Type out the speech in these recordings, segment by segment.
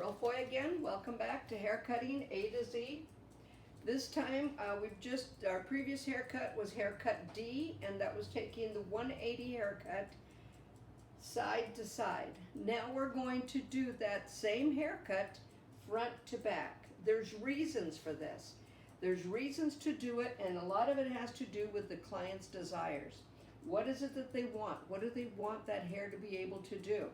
Cheryl Foy again. Welcome back to Haircutting A to Z. This time our previous haircut was haircut D, and that was taking the 180 haircut side to side. Now we're going to do that same haircut front to back. There's reasons for this. There's reasons to do it, and a lot of it has to do with the client's desires. What is it that they want? What do they want that hair to be able to do?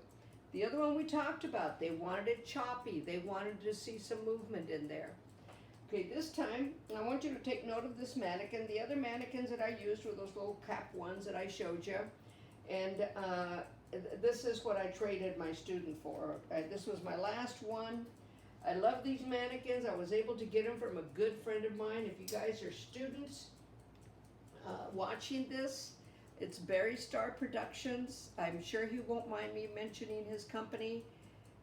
The other one we talked about, they wanted it choppy. They wanted to see some movement in there. Okay, this time, I want you to take note of this mannequin. The other mannequins that I used were those little cap ones that I showed you. And this is what I traded my student for. This was my last one. I love these mannequins. I was able to get them from a good friend of mine. If you guys are students watching this, it's Barry Star Productions. I'm sure he won't mind me mentioning his company.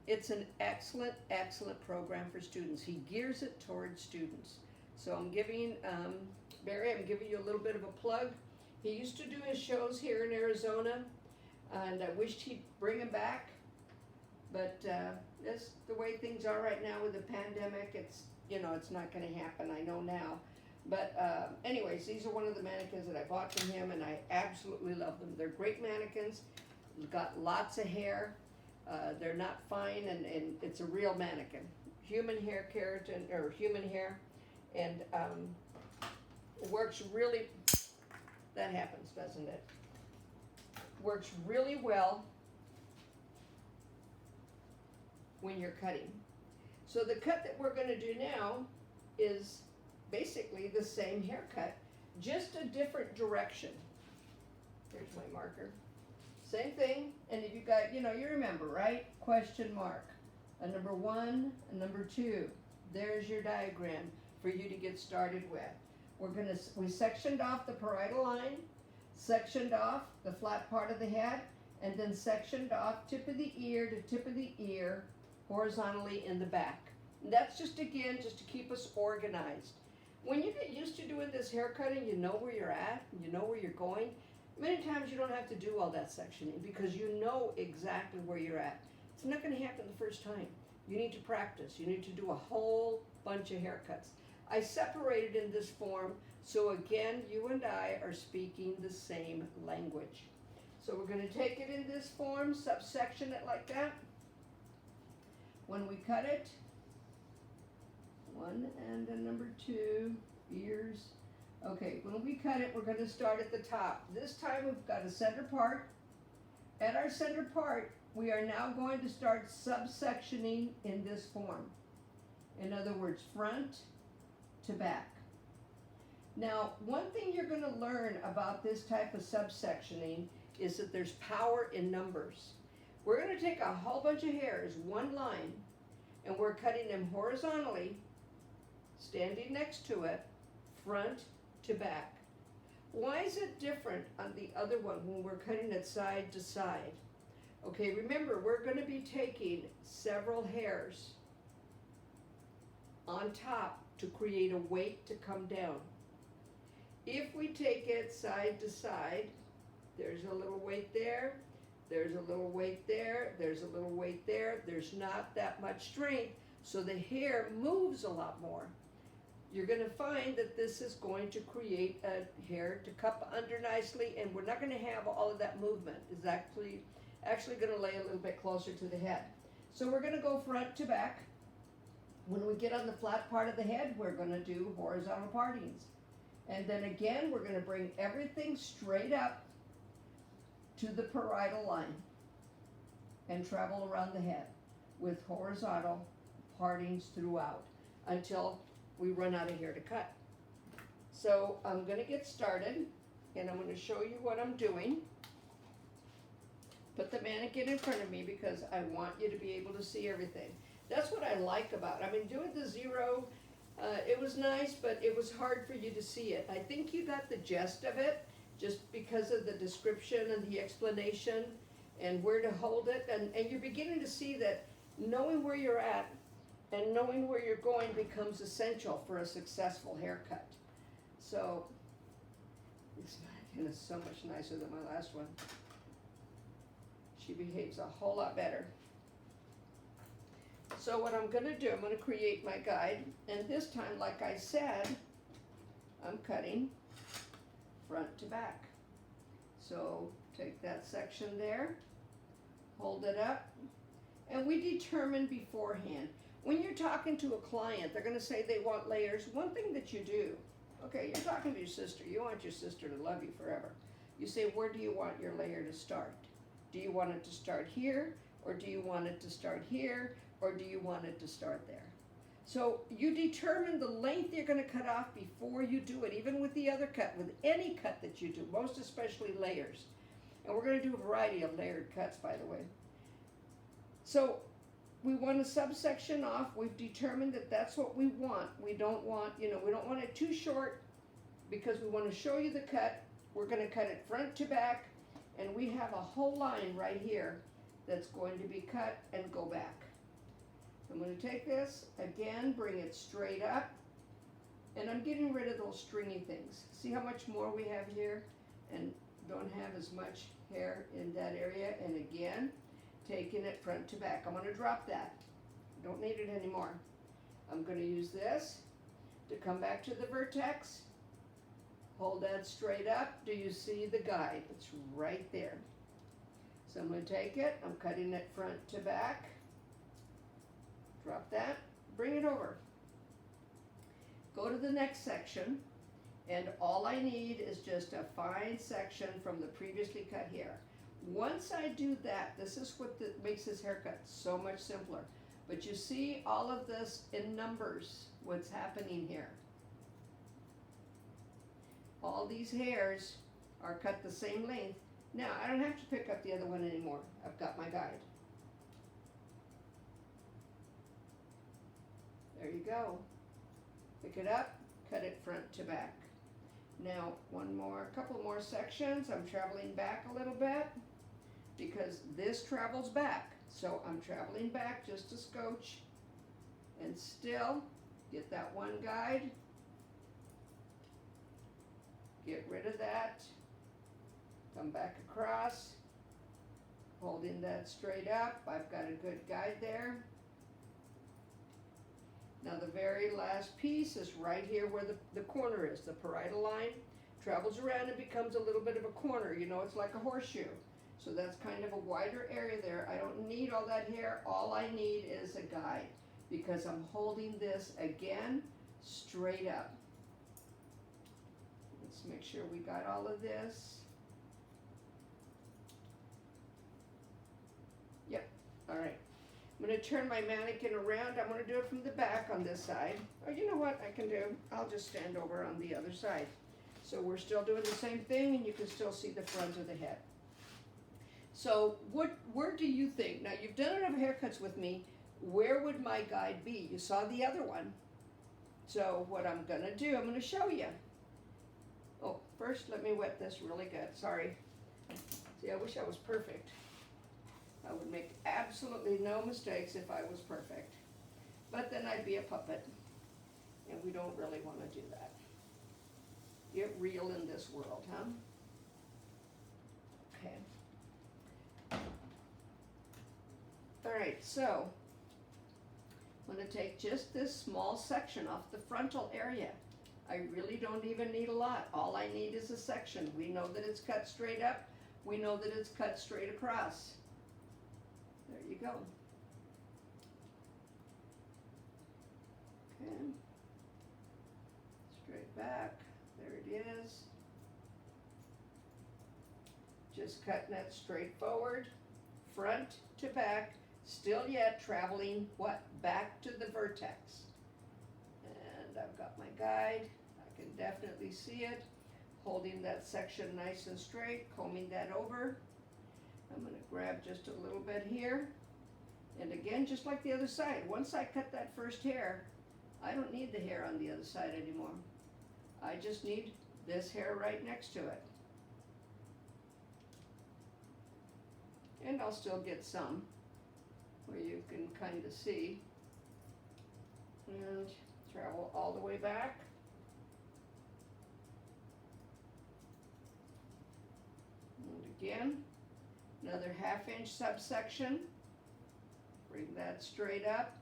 It's an excellent, excellent program for students. He gears it towards students. So I'm giving, Barry, I'm giving you a little bit of a plug. He used to do his shows here in Arizona, and I wished he'd bring them back. But that's the way things are right now with the pandemic. It's not going to happen, I know now. But anyways, these are one of the mannequins that I bought from him, and I absolutely love them. They're great mannequins. They've got lots of hair. They're not fine, and it's a real mannequin. Human hair keratin, or human hair, and works really, that happens, doesn't it? Works really well when you're cutting. So the cut that we're going to do now is basically the same haircut, just a different direction. Here's my marker. Same thing, and if you got, you remember, right? Question mark. A number 1, a number 2. There's your diagram for you to get started with. We sectioned off the parietal line, sectioned off the flat part of the head, and then sectioned off tip of the ear to tip of the ear horizontally in the back. And that's just to keep us organized. When you get used to doing this haircutting, you know where you're at, you know where you're going. Many times you don't have to do all that sectioning because you know exactly where you're at. It's not going to happen the first time. You need to practice. You need to do a whole bunch of haircuts. I separated in this form, so again, you and I are speaking the same language. So we're going to take it in this form, subsection it like that. When we cut it, 1 and a number 2, ears. Okay, when we cut it, we're going to start at the top. This time we've got a center part. At our center part, we are now going to start subsectioning in this form. In other words, front to back. Now, one thing you're going to learn about this type of subsectioning is that there's power in numbers. We're going to take a whole bunch of hairs, one line, and we're cutting them horizontally, standing next to it, front to back. Why is it different on the other one when we're cutting it side to side? Okay, remember, we're going to be taking several hairs on top to create a weight to come down. If we take it side to side, there's a little weight there, there's a little weight there, there's a little weight there, there's not that much strength, so the hair moves a lot more. You're going to find that this is going to create a hair to cup under nicely, and we're not going to have all of that movement. It's actually going to lay a little bit closer to the head. So we're going to go front to back. When we get on the flat part of the head, we're going to do horizontal partings. And then again, we're going to bring everything straight up to the parietal line and travel around the head with horizontal partings throughout until we run out of hair to cut. So I'm going to get started, and I'm going to show you what I'm doing. Put the mannequin in front of me because I want you to be able to see everything. That's what I like about it. I mean, doing the zero, it was nice, but it was hard for you to see it. I think you got the gist of it just because of the description and the explanation and where to hold it. And you're beginning to see that knowing where you're at and knowing where you're going becomes essential for a successful haircut. So this mannequin is so much nicer than my last one. She behaves a whole lot better. So what I'm gonna do, I'm gonna create my guide, and this time, like I said, I'm cutting front to back. So take that section there, hold it up, and we determine beforehand. When you're talking to a client, they're gonna say they want layers. One thing that you do, okay, you're talking to your sister, you want your sister to love you forever. You say, where do you want your layer to start? Do you want it to start here, or do you want it to start here, or do you want it to start there? So you determine the length you're gonna cut off before you do it, even with the other cut, with any cut that you do, most especially layers. And we're gonna do a variety of layered cuts, by the way. So we want a subsection off. We've determined that that's what we want. We don't want, we don't want it too short because we want to show you the cut. We're going to cut it front to back, and we have a whole line right here that's going to be cut and go back. I'm going to take this, again, bring it straight up, and I'm getting rid of those stringy things. See how much more we have here? And don't have as much hair in that area, and again, taking it front to back. I'm going to drop that. Don't need it anymore. I'm going to use this to come back to the vertex. Hold that straight up. Do you see the guide? It's right there. So I'm going to take it. I'm cutting it front to back. Drop that. Bring it over. Go to the next section. And all I need is just a fine section from the previously cut hair. Once I do that, this is what makes this haircut so much simpler. But you see all of this in numbers, what's happening here. All these hairs are cut the same length. Now, I don't have to pick up the other one anymore. I've got my guide. There you go. Pick it up, cut it front to back. Now, a couple more sections. I'm traveling back a little bit because this travels back. So I'm traveling back just a scotch and still get that one guide. Get rid of that. Come back across, holding that straight up. I've got a good guide there. Now the very last piece is right here where the corner is. The parietal line travels around and becomes a little bit of a corner. It's like a horseshoe. So that's kind of a wider area there. I don't need all that hair. All I need is a guide because I'm holding this again straight up. Let's make sure we got all of this. Yep, all right. I'm going to turn my mannequin around. I'm going to do it from the back on this side. Or you know what I can do? I'll just stand over on the other side. So we're still doing the same thing, and you can still see the front of the head. So where do you think? Now, you've done enough haircuts with me. Where would my guide be? You saw the other one. So what I'm going to do, I'm going to show you. Oh, first let me wet this really good. Sorry. See, I wish I was perfect. I would make absolutely no mistakes if I was perfect. But then I'd be a puppet. And we don't really want to do that. Get real in this world, huh? Okay. All right, so I'm going to take just this small section off the frontal area. I really don't even need a lot. All I need is a section. We know that it's cut straight up. We know that it's cut straight across. There you go. Okay. Straight back. There it is. Just cutting it straight forward, front to back, still yet traveling what? Back to the vertex. And I've got my guide. I can definitely see it. Holding that section nice and straight, combing that over. I'm going to grab just a little bit here. And again, just like the other side, once I cut that first hair, I don't need the hair on the other side anymore. I just need this hair right next to it. And I'll still get some where you can kind of see. And travel all the way back. And again, another 1/2 inch subsection. Bring that straight up.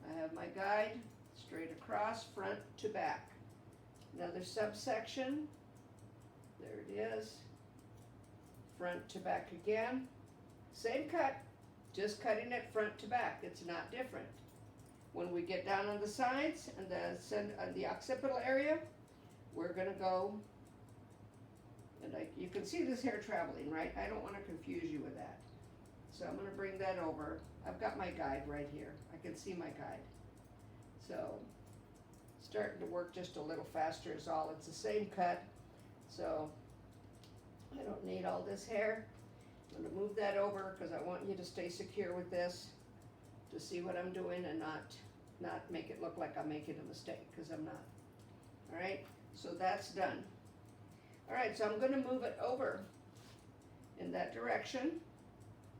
I have my guide straight across, front to back. Another subsection, there it is, front to back again. Same cut, just cutting it front to back, it's not different. When we get down on the sides and the occipital area, we're gonna go, and you can see this hair traveling, right? I don't wanna confuse you with that. So I'm gonna bring that over. I've got my guide right here. I can see my guide. So, starting to work just a little faster is all. It's the same cut, so I don't need all this hair. I'm gonna move that over because I want you to stay secure with this to see what I'm doing and not make it look like I'm making a mistake, because I'm not. All right, so that's done. All right, so I'm gonna move it over in that direction,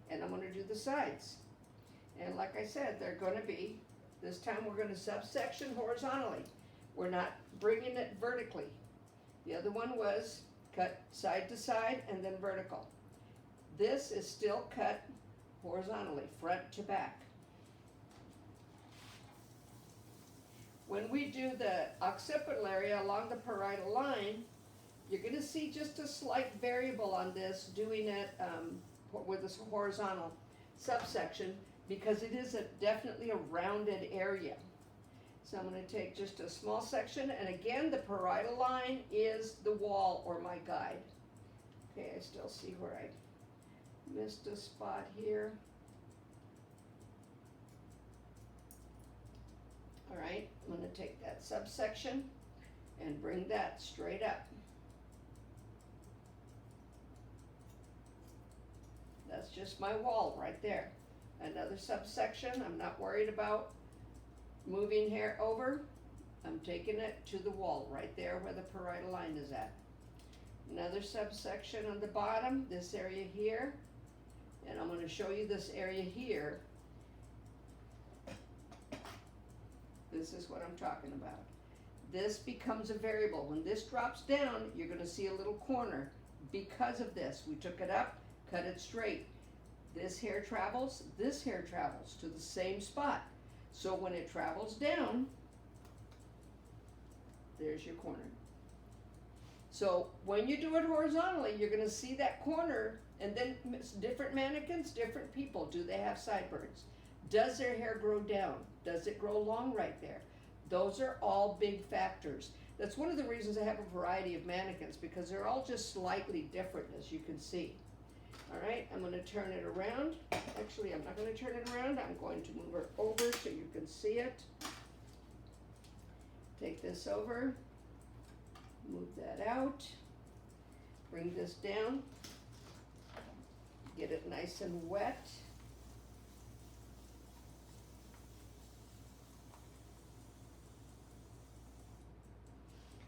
and I'm gonna do the sides. And like I said, they're gonna be, this time we're gonna subsection horizontally. We're not bringing it vertically. The other one was cut side to side and then vertical. This is still cut horizontally, front to back. When we do the occipital area along the parietal line, you're gonna see just a slight variable on this, doing it with this horizontal subsection, because it is definitely a rounded area. So I'm going to take just a small section, and again, the parietal line is the wall or my guide. Okay, I still see where I missed a spot here. All right, I'm going to take that subsection and bring that straight up. That's just my wall right there. Another subsection, I'm not worried about moving hair over. I'm taking it to the wall right there where the parietal line is at. Another subsection on the bottom, this area here, and I'm going to show you this area here. This is what I'm talking about. This becomes a variable. When this drops down, you're going to see a little corner because of this. We took it up, cut it straight. This hair travels to the same spot. So when it travels down, there's your corner. So when you do it horizontally, you're gonna see that corner, and then different mannequins, different people, do they have sideburns? Does their hair grow down? Does it grow long right there? Those are all big factors. That's one of the reasons I have a variety of mannequins, because they're all just slightly different, as you can see. All right, I'm going to turn it around. Actually, I'm not going to turn it around. I'm going to move her over so you can see it. Take this over, move that out, bring this down, get it nice and wet.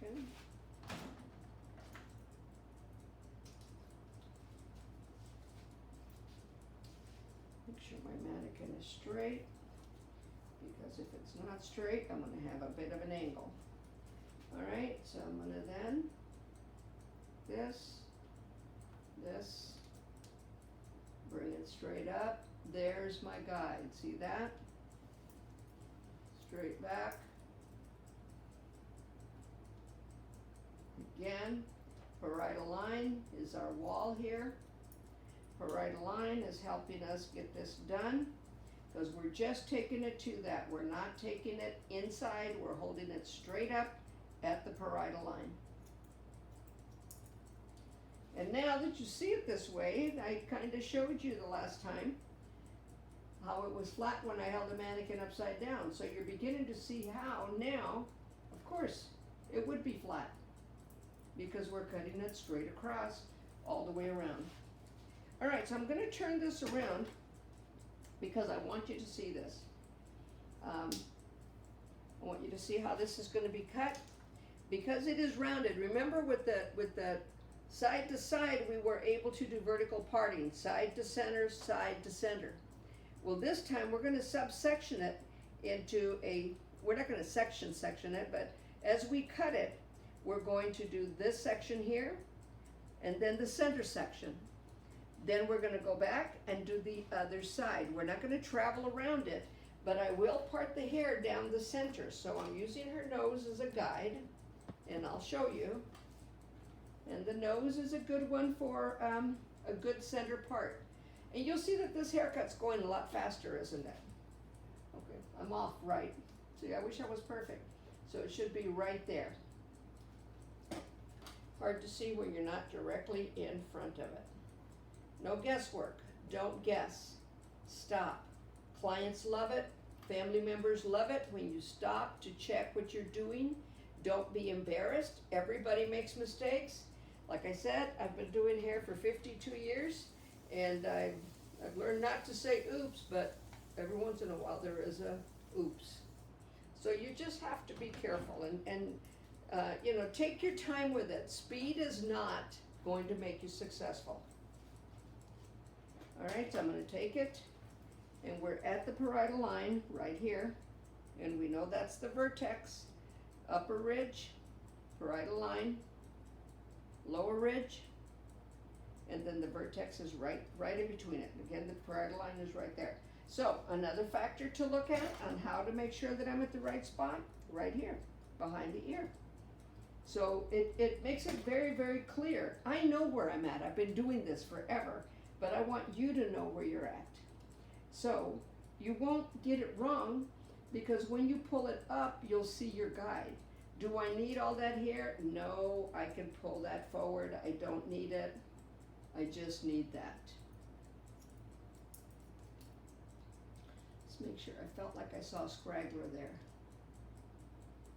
Okay. Make sure my mannequin is straight, because if it's not straight, I'm going to have a bit of an angle. All right, so I'm going to then this, bring it straight up. There's my guide. See that? Straight back. Again, parietal line is our wall here. Parietal line is helping us get this done, because we're just taking it to that. We're not taking it inside, we're holding it straight up at the parietal line. And now that you see it this way, I kind of showed you the last time how it was flat when I held the mannequin upside down. So you're beginning to see how now, of course, it would be flat, because we're cutting it straight across all the way around. All right, so I'm going to turn this around because I want you to see this. I want you to see how this is going to be cut, because it is rounded. Remember, with the side to side, we were able to do vertical parting, side to center, side to center. Well, this time we're going to subsection it into we're not going to section it, but as we cut it, we're going to do this section here, and then the center section. Then we're going to go back and do the other side. We're not going to travel around it, but I will part the hair down the center. So I'm using her nose as a guide, and I'll show you. And the nose is a good one for a good center part. And you'll see that this haircut's going a lot faster, isn't it? Okay, I'm off right. See, I wish I was perfect. So it should be right there. Hard to see when you're not directly in front of it. No guesswork. Don't guess. Stop. Clients love it. Family members love it when you stop to check what you're doing. Don't be embarrassed. Everybody makes mistakes. Like I said, I've been doing hair for 52 years, and I've learned not to say oops, but every once in a while there is a oops. So you just have to be careful and take your time with it. Speed is not going to make you successful. All right, so I'm going to take it, and we're at the parietal line right here, and we know that's the vertex. Upper ridge, parietal line, lower ridge, and then the vertex is right in between it. Again, the parietal line is right there. So another factor to look at on how to make sure that I'm at the right spot, right here, behind the ear. So it makes it very, very clear. I know where I'm at. I've been doing this forever, but I want you to know where you're at. So you won't get it wrong, because when you pull it up, you'll see your guide. Do I need all that hair? No, I can pull that forward. I don't need it. I just need that. Let's make sure. I felt like I saw a scraggler there.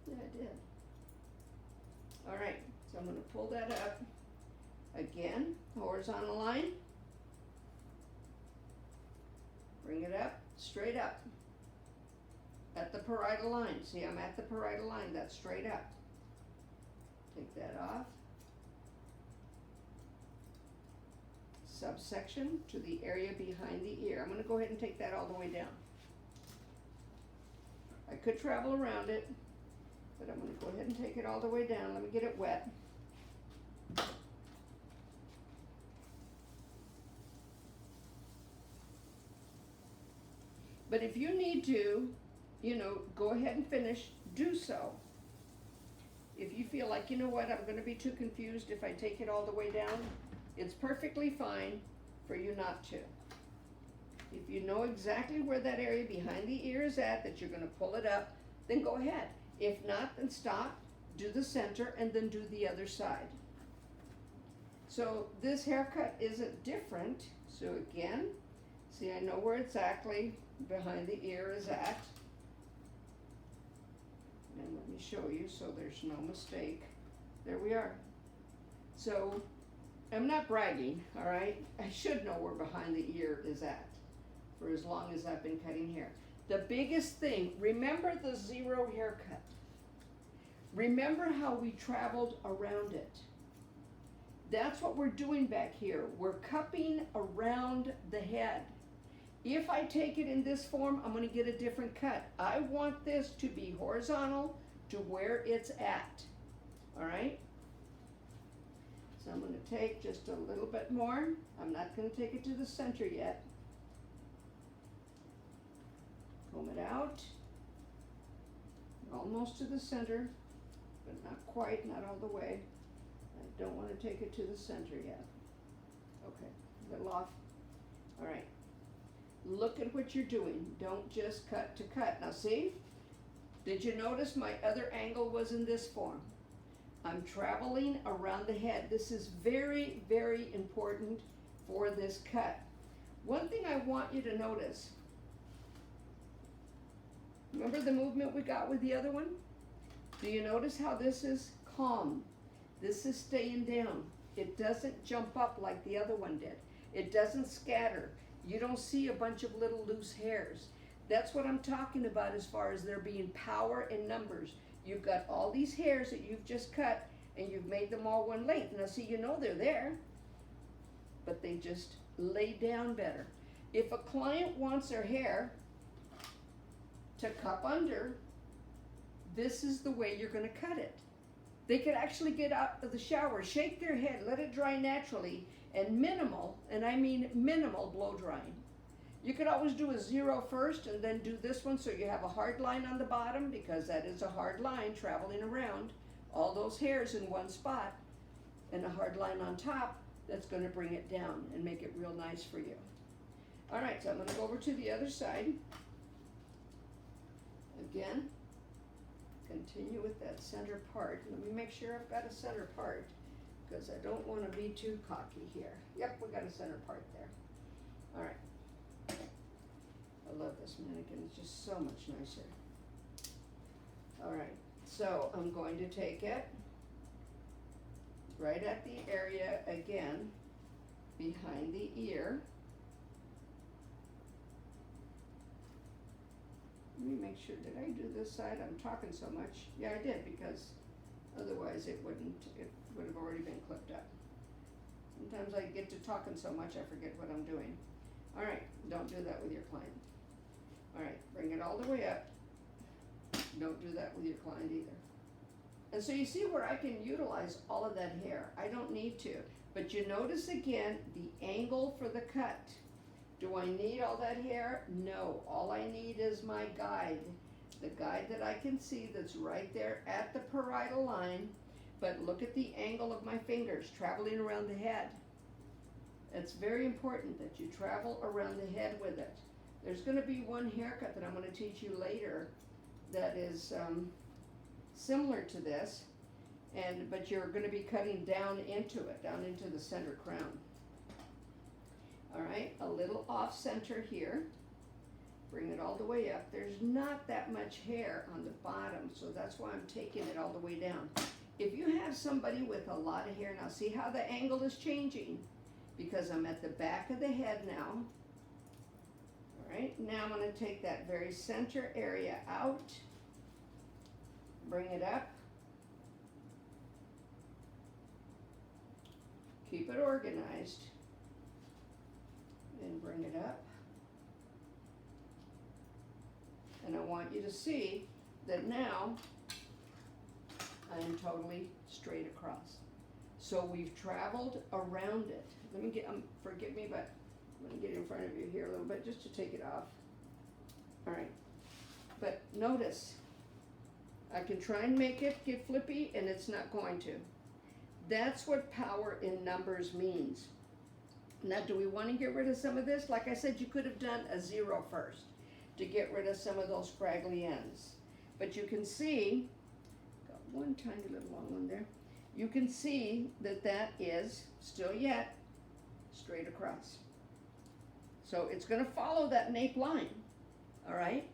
Yeah, I did. All right, so I'm going to pull that up. Again, horizontal line. Bring it up, straight up. At the parietal line. See, I'm at the parietal line. That's straight up. Take that off. Subsection to the area behind the ear. I'm going to go ahead and take that all the way down. I could travel around it, but I'm going to go ahead and take it all the way down. Let me get it wet. But if you need to, go ahead and finish, do so. If you feel like, I'm going to be too confused if I take it all the way down, it's perfectly fine for you not to. If you know exactly where that area behind the ear is at, that you're going to pull it up, then go ahead. If not, then stop, do the center, and then do the other side. So this haircut isn't different. So again, see, I know where exactly behind the ear is at. And let me show you so there's no mistake. There we are. So I'm not bragging, all right? I should know where behind the ear is at for as long as I've been cutting hair. The biggest thing, remember the zero haircut. Remember how we traveled around it. That's what we're doing back here. We're cupping around the head. If I take it in this form, I'm going to get a different cut. I want this to be horizontal to where it's at. All right? So I'm going to take just a little bit more. I'm not going to take it to the center yet. Comb it out. Almost to the center, but not quite, not all the way. I don't want to take it to the center yet. Okay, a little off. All right. Look at what you're doing. Don't just cut to cut. Now see, did you notice my other angle was in this form? I'm traveling around the head. This is very, very important for this cut. One thing I want you to notice, remember the movement we got with the other one? Do you notice how this is calm? This is staying down. It doesn't jump up like the other one did. It doesn't scatter. You don't see a bunch of little loose hairs. That's what I'm talking about as far as there being power in numbers. You've got all these hairs that you've just cut, and you've made them all one length. Now see, they're there, but they just lay down better. If a client wants their hair to cup under, this is the way you're going to cut it. They could actually get out of the shower, shake their head, let it dry naturally, and minimal, and I mean minimal blow drying. You could always do a 0 first and then do this one so you have a hard line on the bottom, because that is a hard line traveling around all those hairs in one spot, and a hard line on top that's going to bring it down and make it real nice for you. All right, so I'm going to go over to the other side. Again, continue with that center part. Let me make sure I've got a center part, because I don't want to be too cocky here. Yep, we got a center part there. All right. I love this mannequin, it's just so much nicer. All right, so I'm going to take it right at the area again, behind the ear. Let me make sure, did I do this side? I'm talking so much. Yeah, I did, because otherwise it would have already been clipped up. Sometimes I get to talking so much I forget what I'm doing. All right, don't do that with your client. All right, bring it all the way up. Don't do that with your client either. And so you see where I can utilize all of that hair. I don't need to, but you notice again the angle for the cut. Do I need all that hair? No, all I need is my guide. The guide that I can see that's right there at the parietal line, but look at the angle of my fingers traveling around the head. It's very important that you travel around the head with it. There's going to be one haircut that I'm going to teach you later that is similar to this, but you're going to be cutting down into it, down into the center crown. All right, a little off center here. Bring it all the way up. There's not that much hair on the bottom, so that's why I'm taking it all the way down. If you have somebody with a lot of hair, now see how the angle is changing, because I'm at the back of the head now. All right, now I'm going to take that very center area out, bring it up, keep it organized, and bring it up. And I want you to see that now I am totally straight across. So we've traveled around it. Let me get, forgive me, but I'm going to get in front of you here a little bit just to take it off. All right, but notice, I can try and make it get flippy and it's not going to. That's what power in numbers means. Now, do we want to get rid of some of this? Like I said, you could have done a 0 first to get rid of some of those scraggly ends. But you can see, got one tiny little long one there. You can see that that is still yet straight across. So it's going to follow that nape line, all right?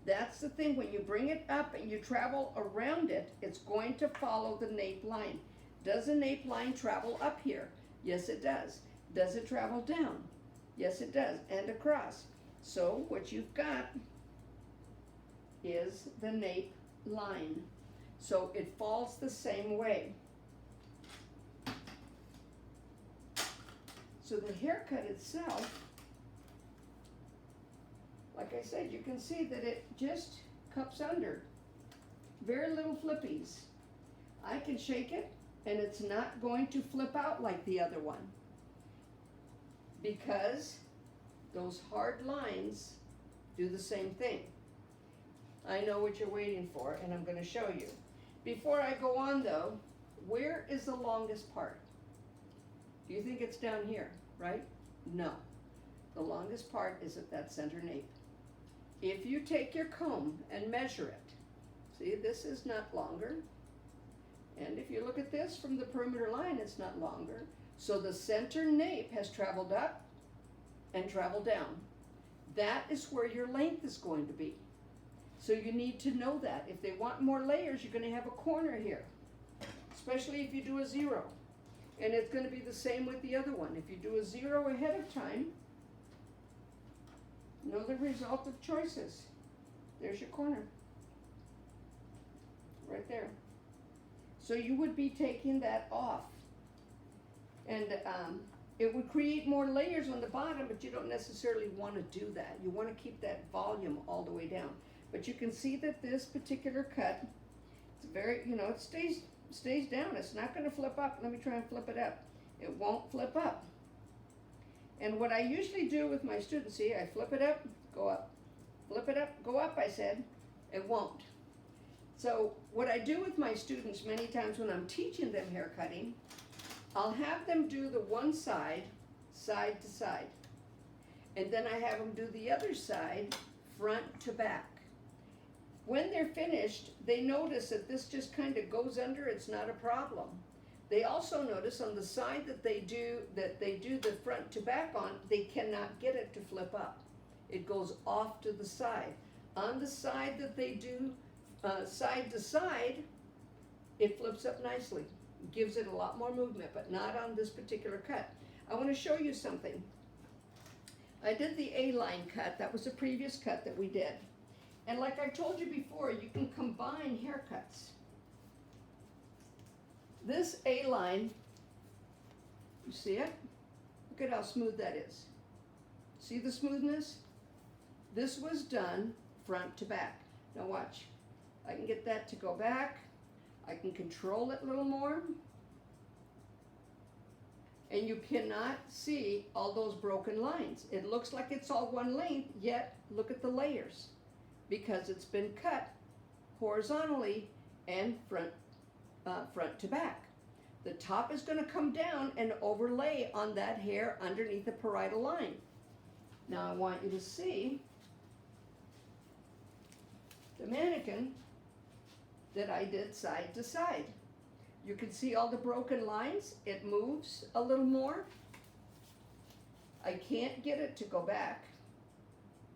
That's the thing, when you bring it up and you travel around it, it's going to follow the nape line. Does the nape line travel up here? Yes, it does. Does it travel down? Yes, it does, and across. So what you've got is the nape line. So it falls the same way. So the haircut itself, like I said, you can see that it just cups under. Very little flippies. I can shake it and it's not going to flip out like the other one, because those hard lines do the same thing. I know what you're waiting for, and I'm going to show you. Before I go on though, where is the longest part? Do you think it's down here, right? No. The longest part is at that center nape. If you take your comb and measure it, see, this is not longer. And if you look at this from the perimeter line, it's not longer. So the center nape has traveled up and traveled down. That is where your length is going to be. So you need to know that. If they want more layers, you're going to have a corner here, especially if you do a 0. And it's going to be the same with the other one. If you do a 0 ahead of time, know the result of choices. There's your corner, right there. So you would be taking that off. And it would create more layers on the bottom, but you don't necessarily want to do that. You want to keep that volume all the way down. But you can see that this particular cut, it's very, it stays down. It's not going to flip up. Let me try and flip it up. It won't flip up. And what I usually do with my students, see, I flip it up, go up. Flip it up, go up, I said. It won't. So what I do with my students many times when I'm teaching them hair cutting, I'll have them do the one side, side to side. And then I have them do the other side, front to back. When they're finished, they notice that this just kind of goes under, it's not a problem. They also notice on the side that they do the front to back on, they cannot get it to flip up. It goes off to the side. On the side that they do side to side, it flips up nicely. Gives it a lot more movement, but not on this particular cut. I want to show you something. I did the A-line cut. That was the previous cut that we did. And like I told you before, you can combine haircuts. This A-line, you see it? Look at how smooth that is. See the smoothness? This was done front to back. Now watch. I can get that to go back. I can control it a little more. And you cannot see all those broken lines. It looks like it's all one length, yet look at the layers. Because it's been cut horizontally and front to back. The top is going to come down and overlay on that hair underneath the parietal line. Now I want you to see the mannequin that I did side to side. You can see all the broken lines. It moves a little more. I can't get it to go back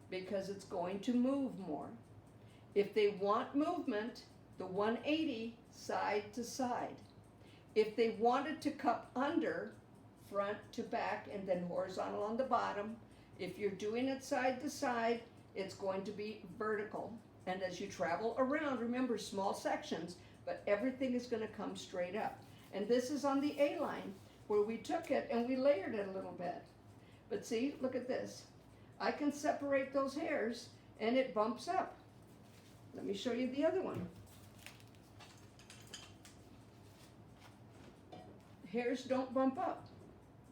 because it's going to move more. If they want movement, the 180 side to side. If they wanted to cup under, front to back and then horizontal on the bottom, if you're doing it side to side, it's going to be vertical. And as you travel around, remember small sections, but everything is going to come straight up. And this is on the A line where we took it and we layered it a little bit. But see, look at this. I can separate those hairs and it bumps up. Let me show you the other one. Hairs don't bump up.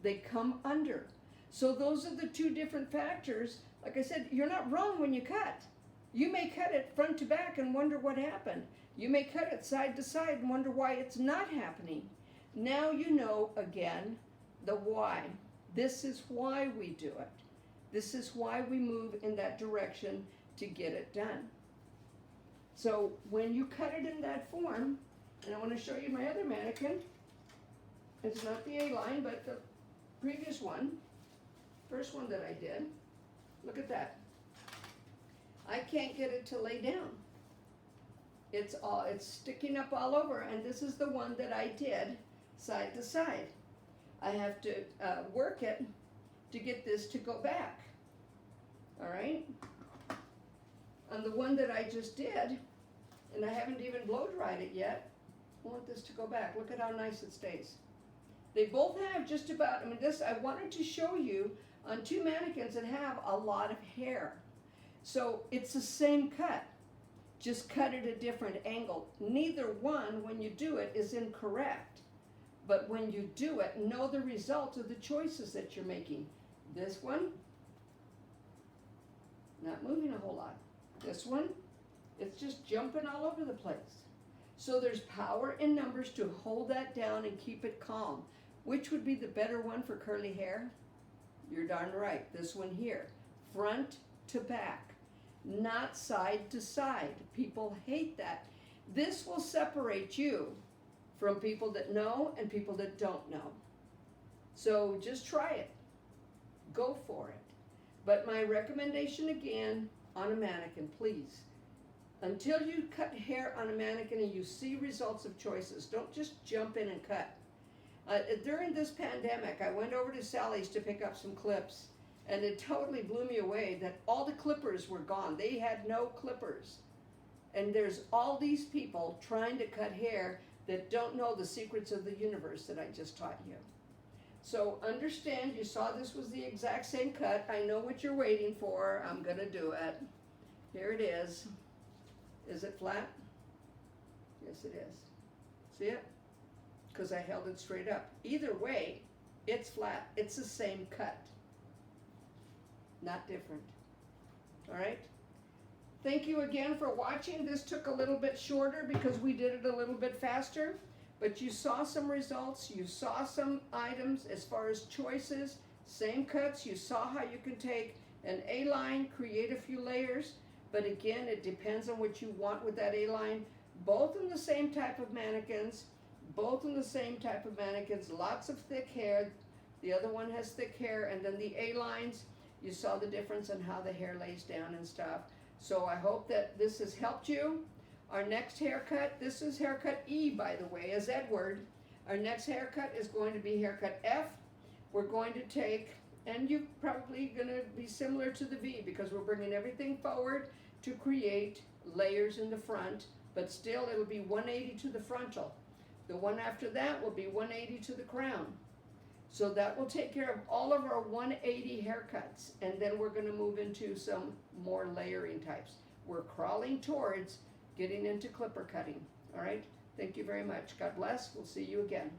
They come under. So those are the two different factors. Like I said, you're not wrong when you cut. You may cut it front to back and wonder what happened. You may cut it side to side and wonder why it's not happening. Now you know, again, the why. This is why we do it. This is why we move in that direction to get it done. So when you cut it in that form, and I want to show you my other mannequin. It's not the A-line, but the previous one, first one that I did. Look at that. I can't get it to lay down. It's sticking up all over, and this is the one that I did side to side. I have to work it to get this to go back. All right? On the one that I just did, and I haven't even blow dried it yet, I want this to go back. Look at how nice it stays. They both have just about, I wanted to show you on two mannequins that have a lot of hair. So it's the same cut, just cut at a different angle. Neither one, when you do it, is incorrect. But when you do it, know the result of the choices that you're making. This one, not moving a whole lot. This one, it's just jumping all over the place. So there's power in numbers to hold that down and keep it calm. Which would be the better one for curly hair? You're darn right, this one here. Front to back, not side to side. People hate that. This will separate you from people that know and people that don't know. So just try it. Go for it. But my recommendation again on a mannequin, please. Until you cut hair on a mannequin and you see results of choices, don't just jump in and cut. During this pandemic, I went over to Sally's to pick up some clips, and it totally blew me away that all the clippers were gone. They had no clippers. And there's all these people trying to cut hair that don't know the secrets of the universe that I just taught you. So understand, you saw this was the exact same cut. I know what you're waiting for. I'm going to do it. Here it is. Is it flat? Yes, it is. See it? Because I held it straight up. Either way, it's flat. It's the same cut. not different. All right? Thank you again for watching. This took a little bit shorter because we did it a little bit faster, but you saw some results. You saw some items as far as choices, same cuts. You saw how you can take an A-line, create a few layers, but again, it depends on what you want with that A-line. Both in the same type of mannequins, lots of thick hair. The other one has thick hair, and then the A-lines, you saw the difference in how the hair lays down and stuff. So I hope that this has helped you. Our next haircut, this is haircut E, by the way, as Edward. Our next haircut is going to be haircut F. We're going to take, and you're probably going to be similar to the V because we're bringing everything forward to create layers in the front, but still it'll be 180 to the frontal. The one after that will be 180 to the crown. So that will take care of all of our 180 haircuts, and then we're going to move into some more layering types. We're crawling towards getting into clipper cutting. All right? Thank you very much. God bless. We'll see you again.